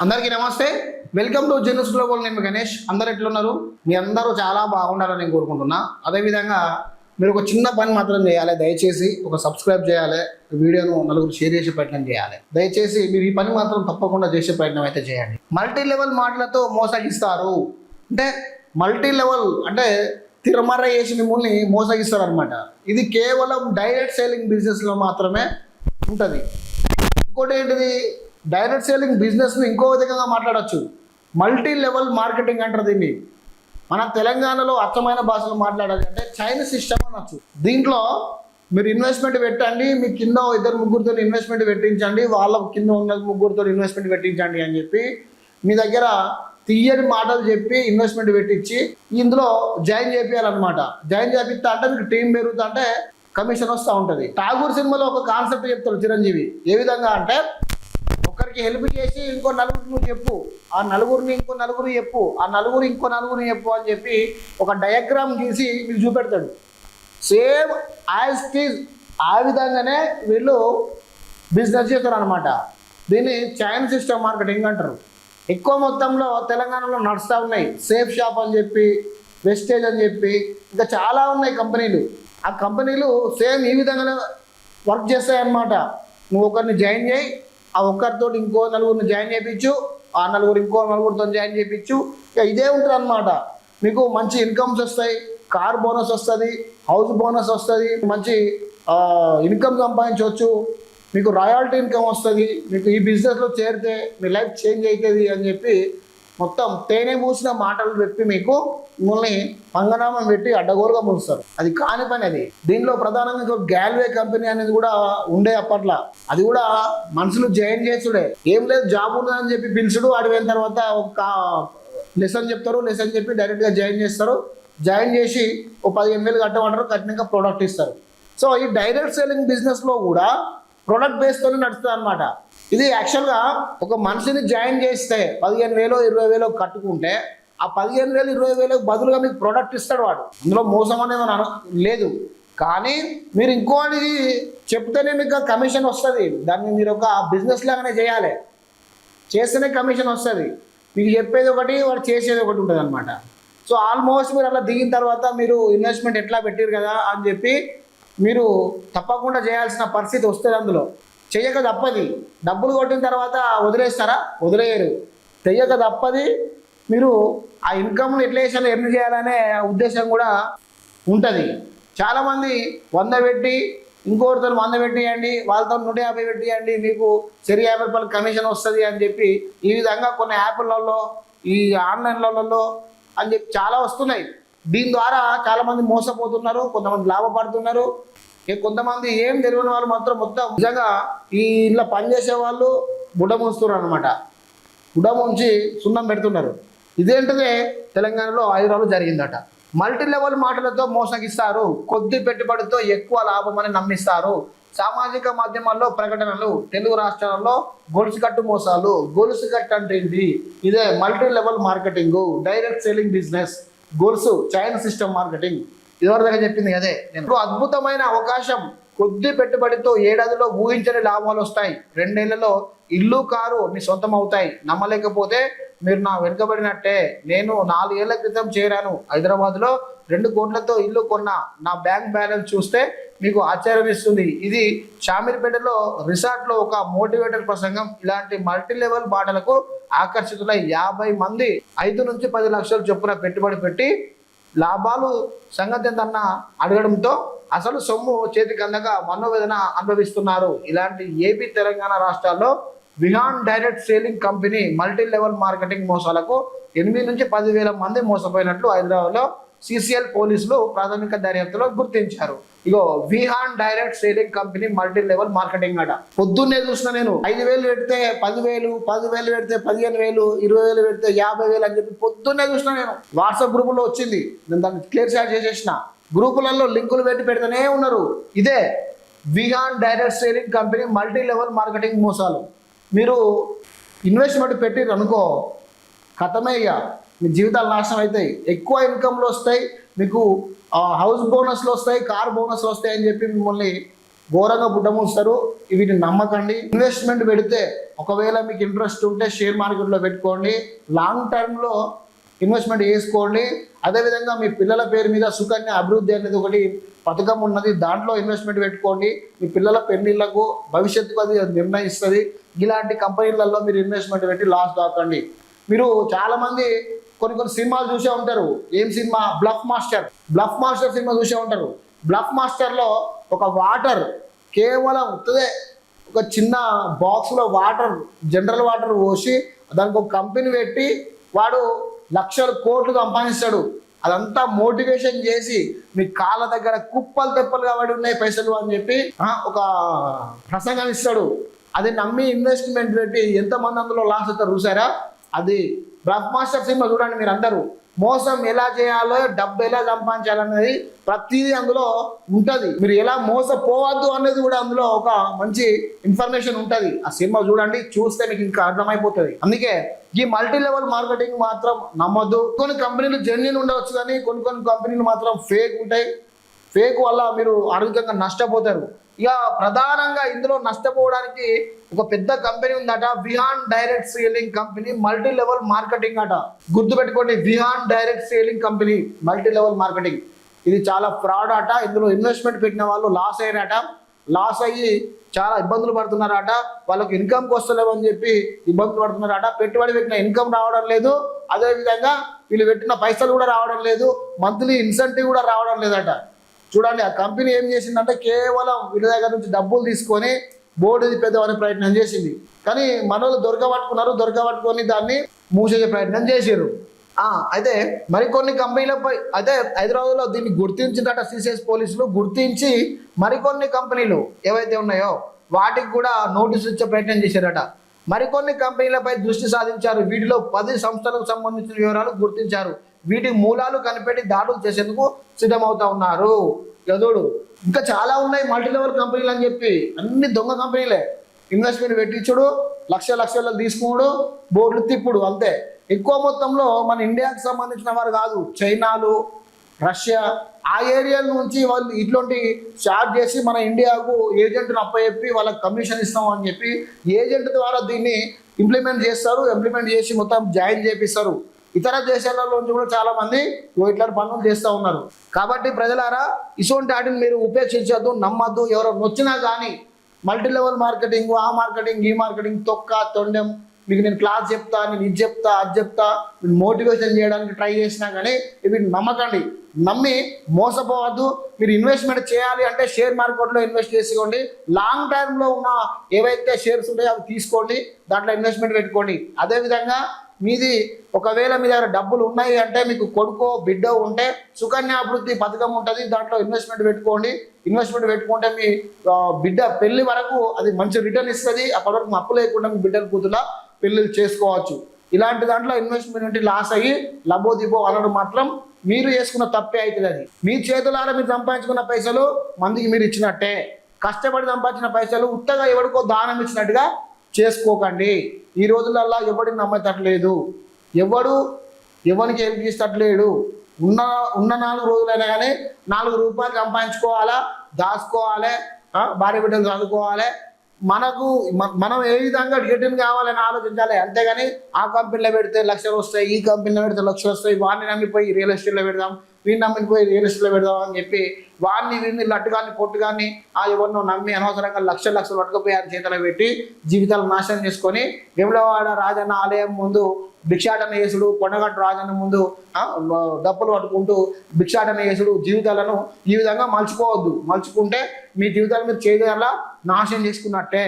అందరికీ నమస్తే. Welcome to Genuse global. నేను గణేష్. అందరు ఎట్లున్నారు? మీ అందరూ చాలా బాగుండాలని నేను కోరుకుంటున్నా. అదేవిధంగా మీరు ఒక చిన్న పని మాత్రం చేయాలి. దయచేసి ఒక సబ్స్క్రైబ్ చేయాలి, వీడియోను నలుగురు షేర్ చేసే ప్రయత్నం చేయాలి. దయచేసి మీరు ఈ పని మాత్రం తప్పకుండా చేసే ప్రయత్నం అయితే చేయండి. మల్టీ లెవెల్ మాటలతో మోసగిస్తారు అంటే మల్టీ లెవెల్ అంటే తిరమర చేసి మిమ్మల్ని మోసగిస్తారు అనమాట. ఇది కేవలం డైరెక్ట్ సేలింగ్ బిజినెస్లో మాత్రమే ఉంటుంది. ఇంకోటి ఏంటిది, డైరెక్ట్ సేలింగ్ బిజినెస్ని ఇంకో విధంగా మాట్లాడచ్చు. మల్టీ లెవెల్ మార్కెటింగ్ అంటారు దీన్ని. మన తెలంగాణలో అచ్చమైన భాషలో మాట్లాడాలి అంటే చైనీస్ సిస్టమ్ అనొచ్చు. దీంట్లో మీరు ఇన్వెస్ట్మెంట్ పెట్టండి, మీ కింద ఇద్దరు ముగ్గురితో ఇన్వెస్ట్మెంట్ పెట్టించండి, వాళ్ళ కింద ఉన్న ముగ్గురితో ఇన్వెస్ట్మెంట్ పెట్టించండి అని చెప్పి మీ దగ్గర తీయని మాటలు చెప్పి ఇన్వెస్ట్మెంట్ పెట్టించి ఇందులో జాయిన్ చేయాలన్నమాట. జాయిన్ చేపిస్తా అంటే మీకు టీం పెరుగుతా అంటే కమిషన్ వస్తూ ఉంటుంది. ఠాగూర్ సినిమాలో ఒక కాన్సెప్ట్ చెప్తాడు చిరంజీవి. ఏ విధంగా అంటే ఒకరికి హెల్ప్ చేసి ఇంకో నలుగురు నువ్వు చెప్పు, ఆ నలుగురిని ఇంకో నలుగురు చెప్పు, ఆ నలుగురు ఇంకో నలుగురు చెప్పు అని చెప్పి ఒక డయాగ్రామ్ గీసి మీకు చూపెడతాడు. సేమ్ యాజ్ టీజ్ ఆ విధంగానే వీళ్ళు బిజినెస్ చేస్తారు అనమాట. దీన్ని చైన్ సిస్టమ్ మార్కెటింగ్ అంటారు. ఎక్కువ మొత్తంలో తెలంగాణలో నడుస్తూ ఉన్నాయి. సేఫ్ షాప్ అని చెప్పి, వెస్టేజ్ అని చెప్పి, ఇంకా చాలా ఉన్నాయి కంపెనీలు. ఆ కంపెనీలు సేమ్ ఈ విధంగానే వర్క్ చేస్తాయన్నమాట. నువ్వు ఒకరిని జాయిన్ చేయి, ఆ ఒక్కరితో ఇంకో నలుగురిని జాయిన్ చేయించు, ఆ నలుగురు ఇంకో నలుగురితో జాయిన్ చేయించు. ఇక ఇదే ఉంటుంది అనమాట. మీకు మంచి ఇన్కమ్స్ వస్తాయి, కార్ బోనస్ వస్తుంది, హౌస్ బోనస్ వస్తుంది, మంచి ఇన్కమ్ సంపాదించవచ్చు, మీకు రాయల్టీ ఇన్కమ్ వస్తుంది. మీకు ఈ బిజినెస్లో చేరితే మీ లైఫ్ చేంజ్ అవుతుంది అని చెప్పి మొత్తం తేనె పూసిన మాటలు చెప్పి మీకు మిమ్మల్ని పంగనామం పెట్టి అడ్డగోలుగా ముంచుతారు. అది కాని పని. అది దీనిలో ప్రధానంగా ఇంకో గ్యాల్వే కంపెనీ అనేది కూడా ఉండే అప్పట్లో. అది కూడా మనుషులు జాయిన్ చేసుడే, ఏం లేదు జాబ్ ఉన్నదని చెప్పి పిలుచుడు, వాడి పోయిన తర్వాత ఒక లెసన్ చెప్తారు, లెసన్ చెప్పి డైరెక్ట్గా జాయిన్ చేస్తారు. జాయిన్ చేసి ఒక 15,000 కట్టమంటారు, కట్టినాక ప్రోడక్ట్ ఇస్తారు. సో ఈ డైరెక్ట్ సెల్లింగ్ బిజినెస్లో కూడా ప్రొడక్ట్ బేస్తోనే నడుస్తుంది అనమాట. ఇది యాక్చువల్గా ఒక మనిషిని జాయిన్ చేస్తే 15,000 20,000 కట్టుకుంటే ఆ 15,000 20,000 బదులుగా మీకు ప్రోడక్ట్ ఇస్తాడు వాడు. అందులో మోసం అనేది లేదు. కానీ మీరు ఇంకోటికి చెప్తేనే మీకు కమిషన్ వస్తుంది. దాన్ని మీరు ఒక బిజినెస్ లాగానే చేయాలి. చేస్తేనే కమిషన్ వస్తుంది. మీకు చెప్పేది ఒకటి, వాడు చేసేది ఒకటి ఉంటుంది అనమాట. సో ఆల్మోస్ట్ మీరు అలా దిగిన తర్వాత మీరు ఇన్వెస్ట్మెంట్ ఎట్లా పెట్టారు కదా అని చెప్పి మీరు తప్పకుండా చేయాల్సిన పరిస్థితి వస్తుంది. అందులో చెయ్యక తప్పది. డబ్బులు కొట్టిన తర్వాత వదిలేస్తారా? వదిలేయరు. చెయ్యక తప్పది. మీరు ఆ ఇన్కమ్ను ఎట్లా ఎర్న్ చేయాలనే ఉద్దేశం కూడా ఉంటుంది. చాలామంది 100 పెట్టి ఇంకోరితో 100 పెట్టియండి, వాళ్ళతో 150 పెట్టియండి, మీకు సరి 50 రూపాయలు కమిషన్ వస్తుంది అని చెప్పి ఈ విధంగా కొన్ని యాప్లలో, ఈ ఆన్లైన్లలో అని చెప్పి చాలా వస్తున్నాయి. దీని ద్వారా చాలామంది మోసపోతున్నారు, కొంతమంది లాభపడుతున్నారు. కొంతమంది ఏం తెలియని వాళ్ళు మాత్రం మొత్తం నిజంగా ఈ ఇంట్లో పనిచేసే వాళ్ళు బుడ్డ ముంచుతున్నారు అనమాట. బుడ్డ ముంచి సున్నం పెడుతున్నారు. ఇదేంటిదే తెలంగాణలో 5 రోజులు జరిగిందట. మల్టీ లెవెల్ మాటలతో మోసగిస్తారు, కొద్ది పెట్టుబడితో ఎక్కువ లాభమని నమ్మిస్తారు. సామాజిక మాధ్యమాల్లో ప్రకటనలు, తెలుగు రాష్ట్రాలలో గొలుసు కట్టు మోసాలు. గొలుసు కట్టు అంటే ఏంటి? ఇదే multi level marketing, direct selling business, గొలుసు చైన్ సిస్టమ్ మార్కెటింగ్. ఇదివరకు దగ్గర చెప్పింది అదే. నేను అద్భుతమైన అవకాశం. కొద్ది పెట్టుబడితో ఏడాదిలో ఊహించని లాభాలు వస్తాయి. 2 ఏళ్లలో ఇల్లు, కారు మీ సొంతం అవుతాయి. నమ్మలేకపోతే మీరు నా వెనుకబడినట్టే. నేను 4 ఏళ్ల క్రితం చేరాను. హైదరాబాద్లో 2 కోట్లతో ఇల్లు కొన్నా. నా బ్యాంక్ బ్యాలెన్స్ చూస్తే మీకు ఆశ్చర్యం ఇస్తుంది. ఇది షామీర్పేటలో రిసార్ట్లో ఒక మోటివేటర్ ప్రసంగం. ఇలాంటి మల్టీ లెవెల్ మాటలకు ఆకర్షితులై 50 మంది 5 నుంచి 10 లక్షలు చొప్పున పెట్టుబడి పెట్టి లాభాలు సంగతి ఎంతన్నా అడగడంతో అసలు సొమ్ము చేతికి అందక మనోవేదన అనుభవిస్తున్నారు. ఇలాంటి ఏపీ, తెలంగాణ రాష్ట్రాల్లో Vihaan direct selling company multi level marketing మోసాలకు 8 నుంచి 10,000 మంది మోసపోయినట్లు హైదరాబాద్లో సిసిఎల్ పోలీసులు ప్రాథమిక దర్యాప్తులో గుర్తించారు. ఇగో Vihaan direct selling company multi level marketing అట. పొద్దున్నే చూసిన నేను 5,000 పెడితే 10,000, 10,000 పెడితే 15,000, 20,000 పెడితే 50,000 అని చెప్పి పొద్దున్నే చూసిన నేను. వాట్సాప్ గ్రూపులో వచ్చింది. నేను దాన్ని క్లియర్ షేర్ చేసేసిన. గ్రూపులలో లింకులు పెడుతూనే ఉన్నారు. ఇదే Vihaan direct selling company multi level marketing మోసాలు. మీరు ఇన్వెస్ట్మెంట్ పెట్టిర్రు అనుకో, కథమే. ఇక మీ జీవితాలు నాశనం అవుతాయి. ఎక్కువ ఇన్కమ్లు వస్తాయి, మీకు హౌస్ బోనస్లు వస్తాయి, కార్ బోనస్లు వస్తాయి అని చెప్పి మిమ్మల్ని ఘోరంగా బుట్టమూస్తారు. వీటిని నమ్మకండి. ఇన్వెస్ట్మెంట్ పెడితే ఒకవేళ మీకు ఇంట్రెస్ట్ ఉంటే షేర్ మార్కెట్లో పెట్టుకోండి, లాంగ్ టర్మ్లో ఇన్వెస్ట్మెంట్ చేసుకోండి. అదేవిధంగా మీ పిల్లల పేరు మీద సుకన్య అభివృద్ధి అనేది ఒకటి పథకం ఉన్నది, దాంట్లో ఇన్వెస్ట్మెంట్ పెట్టుకోండి. మీ పిల్లల పెళ్లిళ్లకు భవిష్యత్తుకు అది నిర్ణయిస్తుంది. ఇలాంటి కంపెనీలలో మీరు ఇన్వెస్ట్మెంట్ పెట్టి లాస్ కాకండి. మీరు చాలామంది కొన్ని సినిమాలు చూసే ఉంటారు. ఏం సినిమా? బ్లఫ్ మాస్టర్ సినిమా చూసే ఉంటారు. బ్లఫ్ మాస్టర్లో ఒక వాటర్ కేవలం ఉత్తదే ఒక చిన్న బాక్స్లో వాటర్, జనరల్ వాటర్ పోసి దానికి ఒక కంపెనీ పెట్టి వాడు లక్షల కోట్లు సంపాదిస్తాడు. అదంతా మోటివేషన్ చేసి మీ కాళ్ళ దగ్గర కుప్పలు తెప్పలుగా పడి ఉన్నాయి పైసలు అని చెప్పి ఒక ప్రసంగం ఇస్తాడు. అది నమ్మి ఇన్వెస్ట్మెంట్ పెట్టి ఎంతమంది అందులో లాస్ అవుతారు చూసారా? అది బ్లఫ్ మాస్టర్ సినిమా చూడండి. మీరు అందరూ మోసం ఎలా చేయాలో, డబ్బు ఎలా సంపాదించాలనేది ప్రతిదీ అందులో ఉంటుంది. మీరు ఎలా మోసపోవద్దు అనేది కూడా అందులో ఒక మంచి ఇన్ఫర్మేషన్ ఉంటుంది. ఆ సినిమా చూడండి, చూస్తే మీకు ఇంకా అర్థమైపోతుంది. అందుకే ఈ మల్టీ లెవెల్ మార్కెటింగ్ మాత్రం నమ్మొద్దు. కొన్ని కంపెనీలు జెన్యూన్ ఉండవచ్చు, కానీ కొన్ని కంపెనీలు మాత్రం ఫేక్ ఉంటాయి. ఫేక్ వల్ల మీరు ఆరోగ్యంగా నష్టపోతారు. ఇక ప్రధానంగా ఇందులో నష్టపోవడానికి ఒక పెద్ద కంపెనీ ఉందట, Vihaan direct selling company multi level marketing అట. గుర్తుపెట్టుకోండి, Vihaan direct selling company multi level marketing. ఇది చాలా ఫ్రాడ్ అట. ఇందులో ఇన్వెస్ట్మెంట్ పెట్టిన వాళ్ళు లాస్ అయ్యారట. లాస్ అయ్యి చాలా ఇబ్బందులు పడుతున్నారట. వాళ్ళకి ఇన్కమ్కి వస్తలేవని చెప్పి ఇబ్బందులు పడుతున్నారట. పెట్టుబడి పెట్టిన ఇన్కమ్ రావడం లేదు, అదేవిధంగా వీళ్ళు పెట్టిన పైసలు కూడా రావడం లేదు, మంత్లీ ఇన్సెంటివ్ కూడా రావడం లేదట. చూడండి, ఆ కంపెనీ ఏం చేసిందంటే కేవలం వీళ్ళ దగ్గర నుంచి డబ్బులు తీసుకొని బోర్డు తిప్పేద్దామనే ప్రయత్నం చేసింది. కానీ మనోళ్ళు దొరకబట్టుకొని దాన్ని మూసేసే ప్రయత్నం చేసారు. అయితే మరికొన్ని కంపెనీలపై అయితే హైదరాబాద్లో దీన్ని గుర్తించిందట సిసిఎస్ పోలీసులు. గుర్తించి మరికొన్ని కంపెనీలు ఏవైతే ఉన్నాయో వాటికి కూడా నోటీసులు ఇచ్చే ప్రయత్నం చేశారట. మరికొన్ని కంపెనీలపై దృష్టి సాధించారు. వీటిలో 10 సంస్థలకు సంబంధించిన వివరాలు గుర్తించారు. వీటి మూలాలు కనిపెట్టి దాడులు చేసేందుకు సిద్ధమవుతా ఉన్నారు. యదుడు ఇంకా చాలా ఉన్నాయి మల్టీ లెవెల్ కంపెనీలు అని చెప్పి, అన్ని దొంగ కంపెనీలే. ఇన్వెస్ట్మెంట్ పెట్టించుడు, లక్షలు తీసుకున్నాడు, బోర్డులు తిప్పుడు, అంతే. ఎక్కువ మొత్తంలో మన ఇండియాకి సంబంధించిన వారు కాదు, చైనాలు, రష్యా, ఆ ఏరియాల నుంచి వాళ్ళు ఇట్లాంటి స్టార్ట్ చేసి మన ఇండియాకు ఏజెంట్ను అప్పచెప్పి వాళ్ళకి కమిషన్ ఇస్తాం అని చెప్పి ఏజెంట్ ద్వారా దీన్ని ఇంప్లిమెంట్ చేస్తారు. ఇంప్లిమెంట్ చేసి మొత్తం జాయిన్ చేపిస్తారు. ఇతర దేశాలలోంచి కూడా చాలా మంది ఇట్లాంటి పనులు చేస్తూ ఉన్నారు. కాబట్టి ప్రజలారా, ఇటువంటి వాటిని మీరు ఉపేక్షించద్దు, నమ్మద్దు. ఎవరో నొచ్చినా కానీ మల్టీ లెవెల్ మార్కెటింగ్, ఆ మార్కెటింగ్, ఈ మార్కెటింగ్ తొక్క తొండెం, మీకు నేను క్లాస్ చెప్తా, నేను ఇది చెప్తా, అది చెప్తా, మీరు మోటివేషన్ చేయడానికి ట్రై చేసినా కానీ ఇవి నమ్మకండి. నమ్మి మోసపోవద్దు. మీరు ఇన్వెస్ట్మెంట్ చేయాలి అంటే షేర్ మార్కెట్లో ఇన్వెస్ట్ చేసుకోండి. లాంగ్ టర్మ్లో ఉన్న ఏవైతే షేర్స్ ఉంటాయో అవి తీసుకోండి, దాంట్లో ఇన్వెస్ట్మెంట్ పెట్టుకోండి. అదేవిధంగా మీది ఒకవేళ మీ దగ్గర డబ్బులు ఉన్నాయి అంటే, మీకు కొడుకో బిడ్డ ఉంటే సుకన్య అభివృద్ధి పథకం ఉంటుంది, దాంట్లో ఇన్వెస్ట్మెంట్ పెట్టుకోండి. ఇన్వెస్ట్మెంట్ పెట్టుకుంటే మీ బిడ్డ పెళ్లి వరకు అది మంచి రిటర్న్ ఇస్తుంది. అప్పటి వరకు అప్పు లేకుండా మీ బిడ్డల కూతులా పెళ్ళిళ్ళు చేసుకోవచ్చు. ఇలాంటి దాంట్లో ఇన్వెస్ట్మెంట్ లాస్ అయ్యి లబోదిబో అనడం మాత్రం మీరు చేసుకున్న తప్పే అవుతుంది. అది మీ చేతులారా మీరు సంపాదించుకున్న పైసలు మందికి మీరు ఇచ్చినట్టే. కష్టపడి సంపాదించిన పైసలు ఉత్తగా ఎవరికో దానం ఇచ్చినట్టుగా చేసుకోకండి. ఈ రోజులల్లా ఎవడిని నమ్మేటట్లేదు, ఎవరికి హెల్ప్ చేసేటట్లేడు. ఉన్న 4 రోజులైనా కానీ 4 రూపాయలు సంపాదించుకోవాలా, దాచుకోవాలి, భార్య బిడ్డలు చదువుకోవాలి. మనం ఏ విధంగా రిటర్న్ కావాలని ఆలోచించాలి. అంతేగాని ఆ కంపెనీలో పెడితే లక్షలు వస్తాయి, ఈ కంపెనీలో పెడితే లక్షలు వస్తాయి, వాడిని నమ్మిపోయి రియల్ ఎస్టేట్లో పెడదాం, వీడిని నమ్మిపోయి రియల్ ఎస్టేట్లో పెడదాం అని చెప్పి వీడిని లట్టుగాని పొట్టుగాని ఎవరినో నమ్మి అనవసరంగా లక్షలు పట్టుకుపోయారు చేతిలో పెట్టి జీవితాలు నాశనం చేసుకొని వేములవాడ రాజన్న ఆలయం ముందు భిక్షాటన చేసుడు, కొండగట్టు రాజన్న ముందు డప్పులు పట్టుకుంటూ భిక్షాటన చేసుడు జీవితాలను ఈ విధంగా మలుచుకోవద్దు. మలుచుకుంటే మీ జీవితాలు మీరు చేయగల నాశనం చేసుకున్నట్టే.